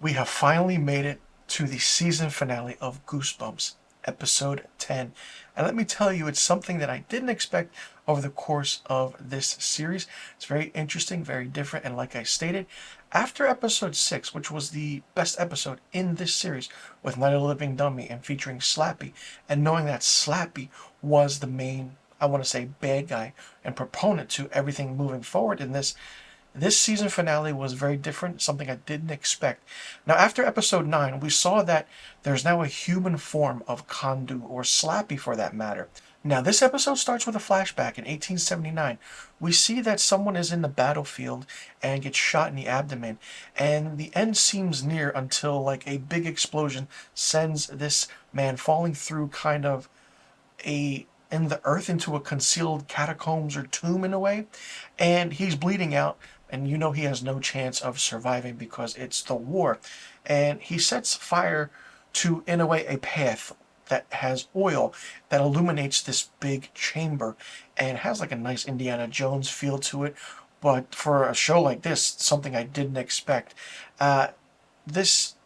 We have finally made it to the season finale of Goosebumps, episode 10. And let me tell you, it's something that I didn't expect over the course of this series. It's very interesting, very different, and like I stated, after episode 6, which was the best episode in this series, with Night of the Living Dummy and featuring Slappy, and knowing that Slappy was the main, I want to say, bad guy and proponent to everything moving forward in this season finale was very different, something I didn't expect. Now, after episode 9, we saw that there's now a human form of Kondu, or Slappy for that matter. Now, this episode starts with a flashback in 1879. We see that someone is in the battlefield and gets shot in the abdomen, and the end seems near until, like, a big explosion sends this man falling through kind of in the earth into a concealed catacombs or tomb in a way, and he's bleeding out, and you know he has no chance of surviving because it's the war. And he sets fire to, in a way, a path that has oil that illuminates this big chamber and has like a nice Indiana Jones feel to it. But for a show like this, something I didn't expect. This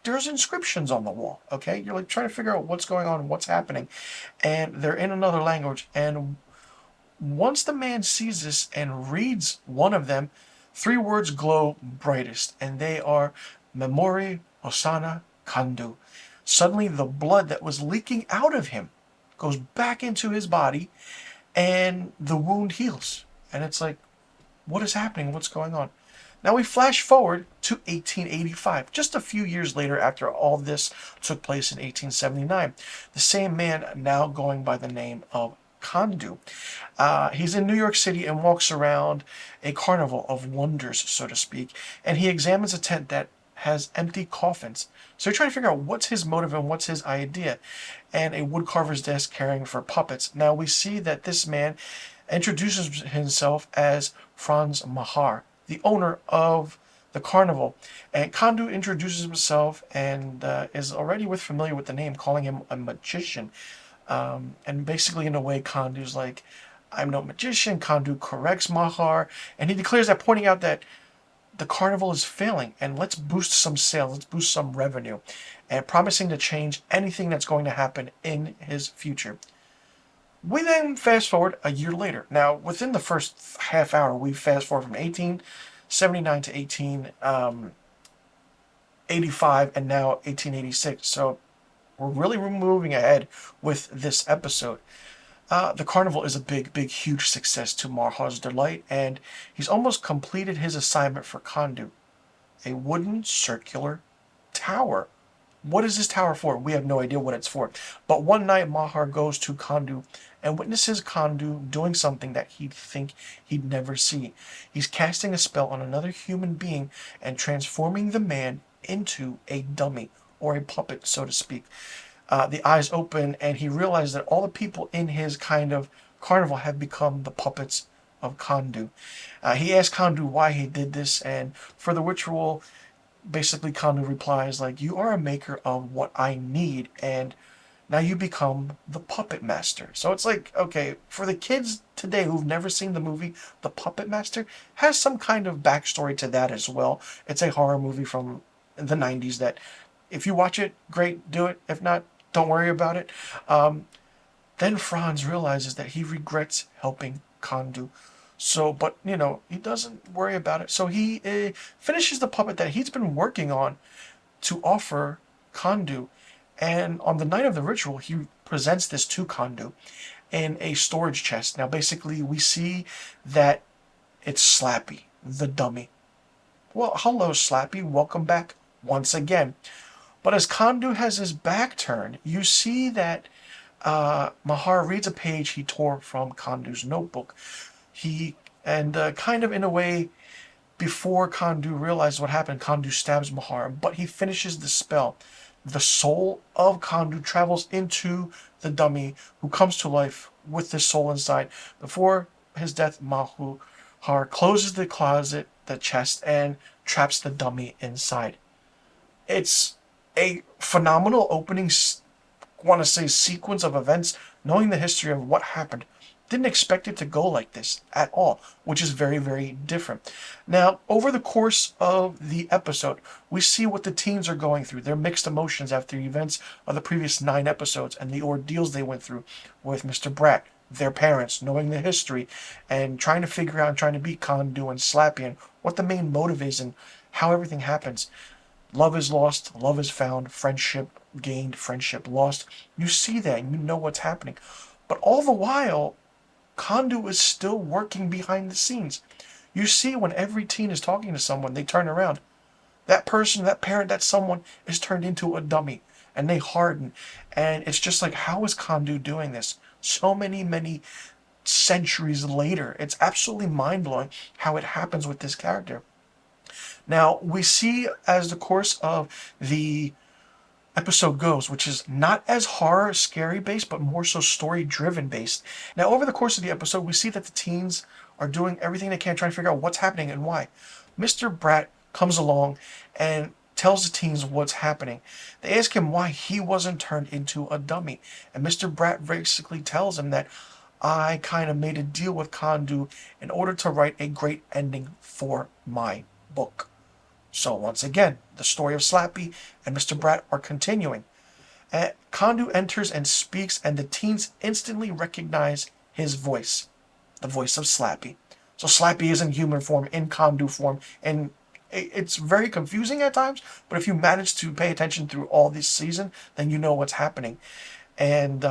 there's inscriptions on the wall. Okay, you're like trying to figure out what's going on, what's happening, and they're in another language. And once the man sees this and reads one of them, three words glow brightest, and they are Memori Osana Kandu. Suddenly, the blood that was leaking out of him goes back into his body, and the wound heals. And it's like, what is happening? What's going on? Now we flash forward to 1885, just a few years later after all this took place in 1879. The same man, now going by the name of Kandu. He's in New York City and walks around a carnival of wonders, so to speak, and he examines a tent that has empty coffins. So you're trying to figure out what's his motive and what's his idea. And a woodcarver's desk caring for puppets. Now we see that this man introduces himself as Franz Mahar, the owner of the carnival. And Kandu introduces himself and is already familiar with the name, calling him a magician. And basically, in a way, Kandu's like, I'm no magician. Kandu corrects Mahar, and he declares that, pointing out that the carnival is failing, and let's boost some sales, let's boost some revenue, and promising to change anything that's going to happen in his future. We then fast forward a year later. Now, within the first half hour, we fast forward from 1879 to 1885, and now 1886. So we're really moving ahead with this episode. The carnival is a big, big, huge success to Marhar's delight, and he's almost completed his assignment for Kandu, a wooden circular tower. What is this tower for? We have no idea what it's for. But one night, Mahar goes to Kandu and witnesses Kandu doing something that he'd think he'd never see. He's casting a spell on another human being and transforming the man into a dummy, or a puppet, so to speak. The eyes open, and he realizes that all the people in his kind of carnival have become the puppets of Kandu. He asks Kandu why he did this, and for the ritual, basically Kandu replies like, you are a maker of what I need, and now you become the puppet master. So it's like, okay, for the kids today who've never seen the movie, The Puppet Master has some kind of backstory to that as well. It's a horror movie from the 90s that, if you watch it, great, do it. If not, don't worry about it. Then Franz realizes that he regrets helping Kandu. So, but, he doesn't worry about it. So he finishes the puppet that he's been working on to offer Kandu. And on the night of the ritual, he presents this to Kandu in a storage chest. Now, basically, we see that it's Slappy, the dummy. Well, hello, Slappy. Welcome back once again. But as Kandu has his back turned, you see that Mahar reads a page he tore from Kandu's notebook. Kind of in a way, before Kandu realizes what happened, Kandu stabs Mahar, but he finishes the spell. The soul of Kandu travels into the dummy, who comes to life with his soul inside. Before his death, Mahar closes the closet, the chest, and traps the dummy inside. It's a phenomenal opening, sequence of events, knowing the history of what happened Didn't expect it to go like this at all, which is very, very different. Now, over the course of the episode, we see what the teens are going through, their mixed emotions after the events of the previous 9 episodes and the ordeals they went through with Mr. Bratt, their parents, knowing the history, and trying to figure out and trying to beat Kondu and Slappy, and what the main motive is and how everything happens. Love is lost, love is found, friendship gained, friendship lost. You see that and you know what's happening. But all the while, Kondu is still working behind the scenes. You see when every teen is talking to someone, they turn around. That person, that parent, that someone is turned into a dummy. And they harden. And it's just like, how is Kondu doing this? So many centuries later. It's absolutely mind-blowing how it happens with this character. Now, we see as the course of the episode goes, which is not as horror scary based, but more so story driven based. Now, over the course of the episode, we see that the teens are doing everything they can trying to figure out what's happening and why. Mr. Bratt comes along and tells the teens what's happening. They ask him why he wasn't turned into a dummy, and Mr. Bratt basically tells him that I kind of made a deal with Kondu in order to write a great ending for my book. So once again, the story of Slappy and Mr. Bratt are continuing. Kondu enters and speaks, and the teens instantly recognize his voice, the voice of Slappy. So Slappy is in human form, in Kondu form, and it's very confusing at times, but if you manage to pay attention through all this season, then you know what's happening. And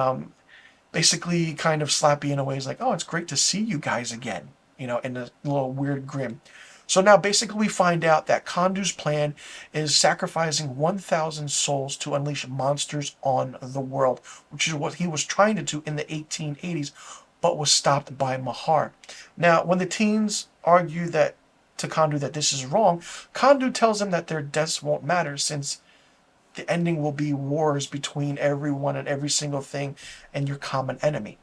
basically kind of Slappy in a way is like, oh, it's great to see you guys again, in a little weird grin. So now basically we find out that Kondu's plan is sacrificing 1,000 souls to unleash monsters on the world, which is what he was trying to do in the 1880s, but was stopped by Mahar. Now, when the teens argue that to Kondu that this is wrong, Kondu tells them that their deaths won't matter since the ending will be wars between everyone and every single thing and your common enemy.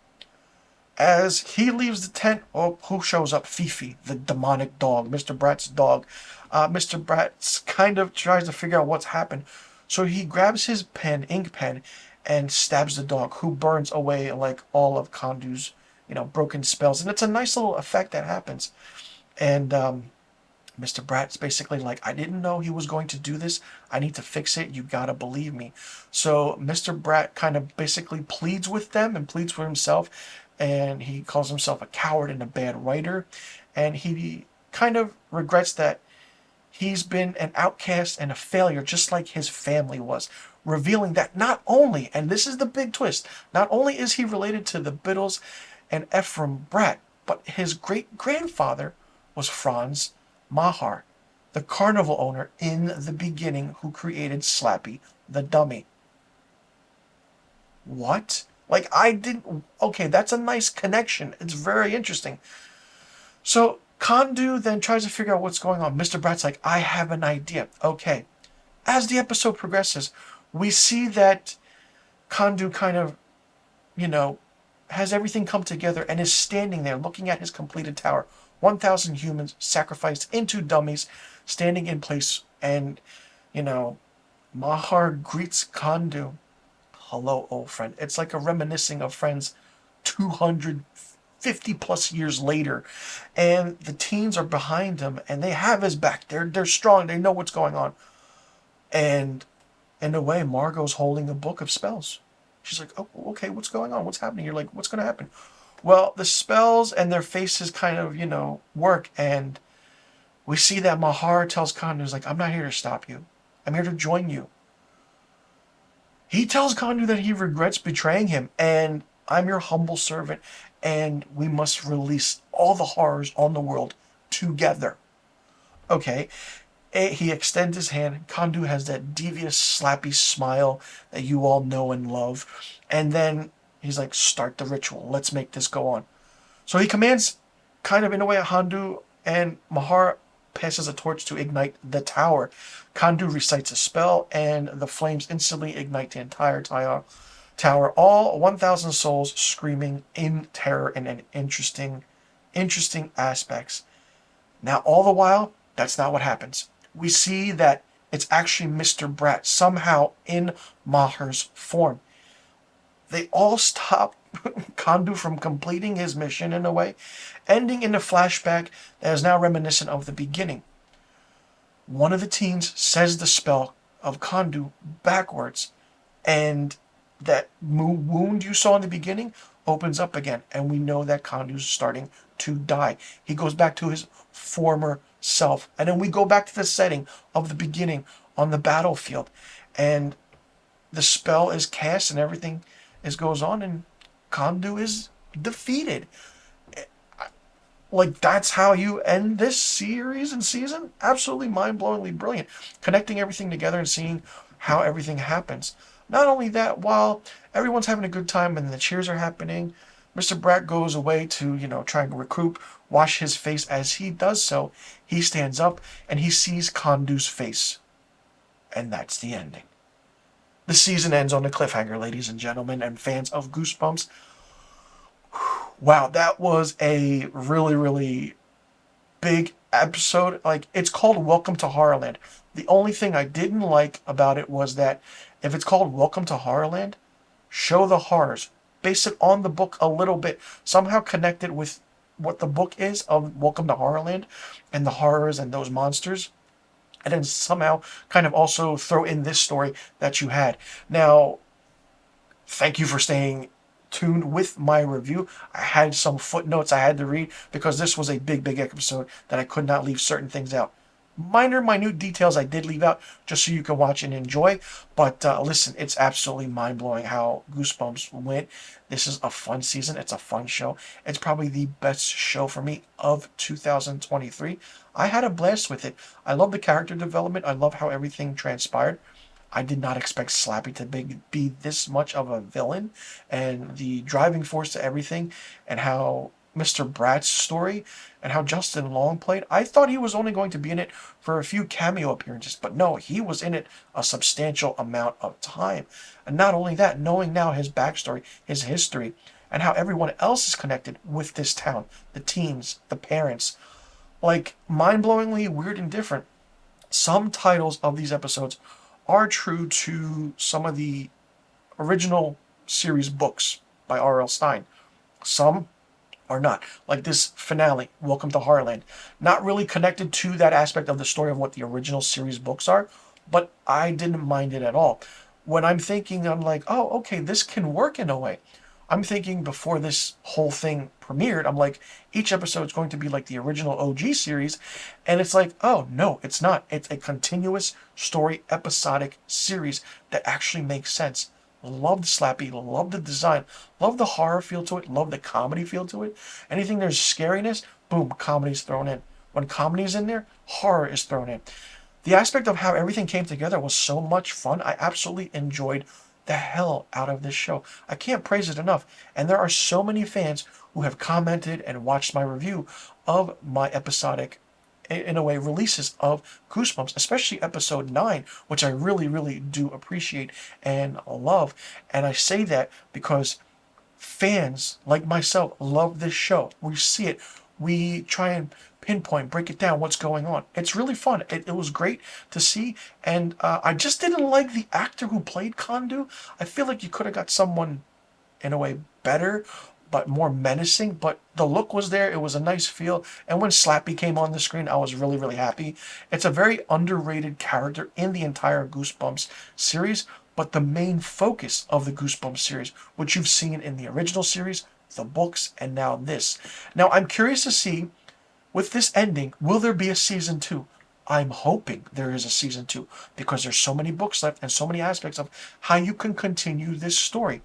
As he leaves the tent, who shows up? Fifi, the demonic dog, Mr. Bratt's dog. Mr. Bratt kind of tries to figure out what's happened. So he grabs his ink pen, and stabs the dog, who burns away like all of Kondu's, broken spells. And it's a nice little effect that happens. And Mr. Bratt's basically like, I didn't know he was going to do this. I need to fix it. You gotta believe me. So Mr. Bratt kind of basically pleads with them and pleads for himself. And he calls himself a coward and a bad writer. And he kind of regrets that he's been an outcast and a failure, just like his family was. Revealing that not only, and this is the big twist, not only is he related to the Biddles and Ephraim Bratt, but his great-grandfather was Franz Mahar, the carnival owner in the beginning who created Slappy the Dummy. What? Like, I didn't... Okay, that's a nice connection. It's very interesting. So, Kondu then tries to figure out what's going on. Mr. Bratt's like, I have an idea. Okay. As the episode progresses, we see that Kondu kind of, has everything come together and is standing there looking at his completed tower. 1,000 humans sacrificed into dummies, standing in place. And, Mahar greets Kondu. Hello, old friend. It's like a reminiscing of friends 250 plus years later. And the teens are behind him and they have his back. They're strong. They know what's going on. And in a way, Margot's holding a book of spells. She's like, oh, okay, what's going on? What's happening? You're like, what's going to happen? Well, the spells and their faces kind of, work. And we see that Mahar tells Kondu, he's like, I'm not here to stop you. I'm here to join you. He tells Kondu that he regrets betraying him, and I'm your humble servant, and we must release all the horrors on the world together. Okay, he extends his hand. Kondu has that devious, slappy smile that you all know and love. And then he's like, start the ritual. Let's make this go on. So he commands, kind of in a way, Kondu, and Mahar passes a torch to ignite the tower. Kondu recites a spell, and the flames instantly ignite the entire tower. All 1,000 souls screaming in terror and in interesting aspects. Now, all the while, that's not what happens. We see that it's actually Mr. Bratt, somehow in Mahar's form. They all stop Kandu from completing his mission in a way, ending in a flashback that is now reminiscent of the beginning. One of the teens says the spell of Kandu backwards, and that wound you saw in the beginning opens up again, and we know that Kandu's starting to die. He goes back to his former self, and then we go back to the setting of the beginning on the battlefield, and the spell is cast and everything goes on, and Kandu is defeated. Like, that's how you end this series and season? Absolutely mind-blowingly brilliant. Connecting everything together and seeing how everything happens. Not only that, while everyone's having a good time and the cheers are happening, Mr. Bratt goes away to, try and recruit, wash his face. As he does so, he stands up and he sees Kandu's face. And that's the ending. The season ends on a cliffhanger, ladies and gentlemen, and fans of Goosebumps. Wow, that was a really, really big episode. Like, it's called Welcome to HorrorLand. The only thing I didn't like about it was that if it's called Welcome to HorrorLand, show the horrors. Base it on the book a little bit. Somehow connect it with what the book is of Welcome to HorrorLand and the horrors and those monsters. And then somehow kind of also throw in this story that you had. Now, thank you for staying tuned with my review. I had some footnotes I had to read because this was a big, big episode that I could not leave certain things out. Minute details I did leave out just so you can watch and enjoy. But listen, it's absolutely mind-blowing how Goosebumps went. This is a fun season. It's a fun show. It's probably the best show for me of 2023. I had a blast with it. I love the character development. I love how everything transpired. I did not expect Slappy to be this much of a villain, and the driving force to everything, and how Mr. Bratt's story, and how Justin Long played. I thought he was only going to be in it for a few cameo appearances, but no, he was in it a substantial amount of time. And not only that, knowing now his backstory, his history, and how everyone else is connected with this town, the teens, the parents, like, mind-blowingly weird and different. Some titles of these episodes are true to some of the original series books by R.L. Stine. Some are not. Like this finale, Welcome to HorrorLand. Not really connected to that aspect of the story of what the original series books are, but I didn't mind it at all. When I'm thinking, I'm like, oh, okay, this can work in a way. I'm thinking before this whole thing premiered, I'm like, each episode is going to be like the original OG series. And it's like, oh, no, it's not. It's a continuous story, episodic series that actually makes sense. Loved Slappy, loved the design, loved the horror feel to it, loved the comedy feel to it. Anything there's scariness, boom, comedy's thrown in. When comedy's in there, horror is thrown in. The aspect of how everything came together was so much fun. I absolutely enjoyed the hell out of this show. I can't praise it enough. And there are so many fans who have commented and watched my review of my episodic, in a way, releases of Goosebumps, especially episode 9, which I really, really do appreciate and love. And I say that because fans like myself love this show. We see it. We try and pinpoint, break it down, what's going on. It's really fun. It was great to see. And I just didn't like the actor who played Kandu. I feel like you could have got someone, in a way, better, but more menacing. But the look was there. It was a nice feel. And when Slappy came on the screen, I was really, really happy. It's a very underrated character in the entire Goosebumps series. But the main focus of the Goosebumps series, which you've seen in the original series, the books, and now this. Now, I'm curious to see, with this ending, will there be a season 2? I'm hoping there is a season 2, because there's so many books left and so many aspects of how you can continue this story.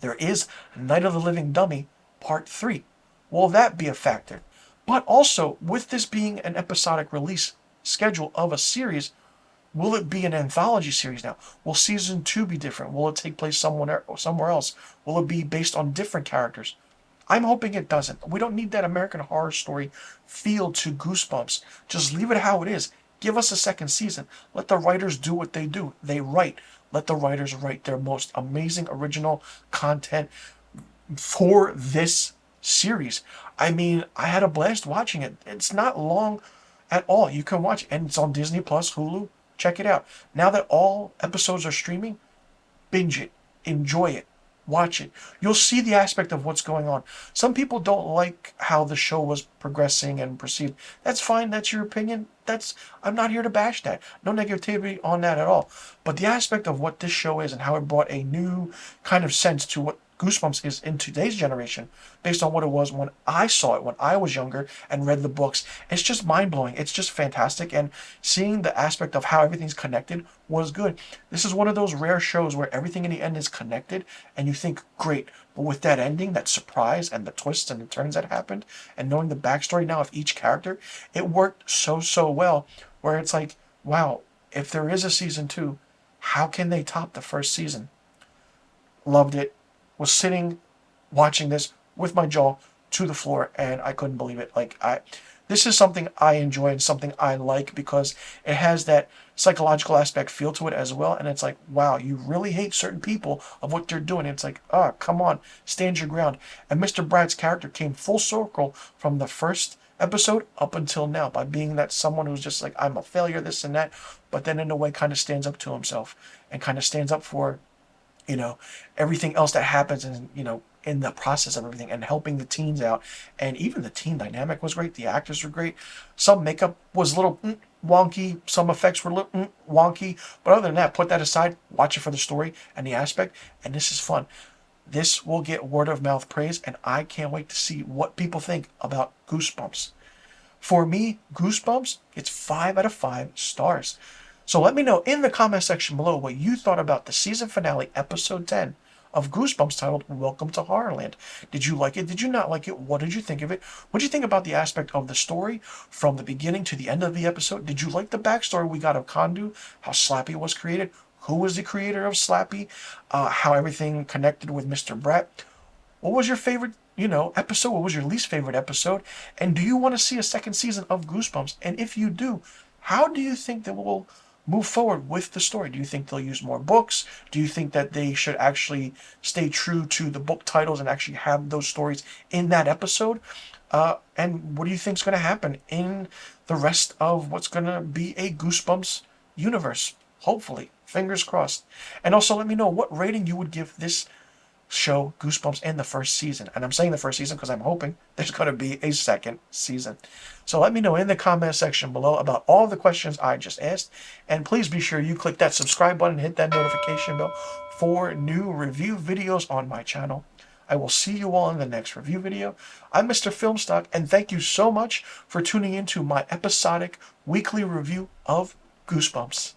There is Night of the Living Dummy, Part 3. Will that be a factor? But also, with this being an episodic release schedule of a series, will it be an anthology series now? Will season 2 be different? Will it take place somewhere else? Will it be based on different characters? I'm hoping it doesn't. We don't need that American Horror Story feel to Goosebumps. Just leave it how it is. Give us a second season. Let the writers do what they do. They write. Let the writers write their most amazing original content for this series. I mean, I had a blast watching it. It's not long at all. You can watch it, and it's on Disney Plus, Hulu. Check it out. Now that all episodes are streaming, binge it. Enjoy it. watch it. You'll see the aspect of what's going on. Some people don't like how the show was progressing and perceived. That's fine. That's your opinion. I'm not here to bash that. No negativity on that at all. But the aspect of what this show is and how it brought a new kind of sense to what Goosebumps is in today's generation, based on what it was when I saw it when I was younger and read the books. It's just mind blowing. It's just fantastic, and seeing the aspect of how everything's connected was good. This is one of those rare shows where everything in the end is connected, and you think, great. But with that ending, that surprise, and the twists and the turns that happened, and knowing the backstory now of each character, it worked so well. Where it's like, wow, if there is a season 2, how can they top the first season? Loved it. Was sitting watching this with my jaw to the floor, and I couldn't believe it. This is something I enjoy and something I like because it has that psychological aspect feel to it as well. And it's like, wow, you really hate certain people of what they're doing. It's like, come on, stand your ground. And Mr. Brad's character came full circle from the first episode up until now by being that someone who's just like, I'm a failure, this and that, but then in a way kind of stands up to himself and kind of stands up for everything else that happens, and in the process of everything, and helping the teens out. And even the teen dynamic was great. The actors were great. Some makeup was a little wonky. Some effects were a little wonky. But other than that, put that aside, watch it for the story and the aspect, and this is fun. This will get word of mouth praise, and I can't wait to see what people think about Goosebumps. For me, Goosebumps, it's 5 out of 5 stars. So let me know in the comment section below what you thought about the season finale, episode 10 of Goosebumps, titled Welcome to Horrorland. Did you like it? Did you not like it? What did you think of it? What did you think about the aspect of the story from the beginning to the end of the episode? Did you like the backstory we got of Kondu? How Slappy was created? Who was the creator of Slappy? How everything connected with Mr. Brett? What was your favorite episode? What was your least favorite episode? And do you want to see a second season of Goosebumps? And if you do, how do you think that we'll move forward with the story? Do you think they'll use more books? Do you think that they should actually stay true to the book titles and actually have those stories in that episode? And what do you think is going to happen in the rest of what's going to be a Goosebumps universe? Hopefully. Fingers crossed. And also let me know what rating you would give this show, Goosebumps, in the first season. And I'm saying the first season because I'm hoping there's going to be a second season. So let me know in the comment section below about all the questions I just asked. And please be sure you click that subscribe button and hit that notification bell for new review videos on my channel. I will see you all in the next review video. I'm Mr. Filmstock, and thank you so much for tuning into my episodic weekly review of Goosebumps.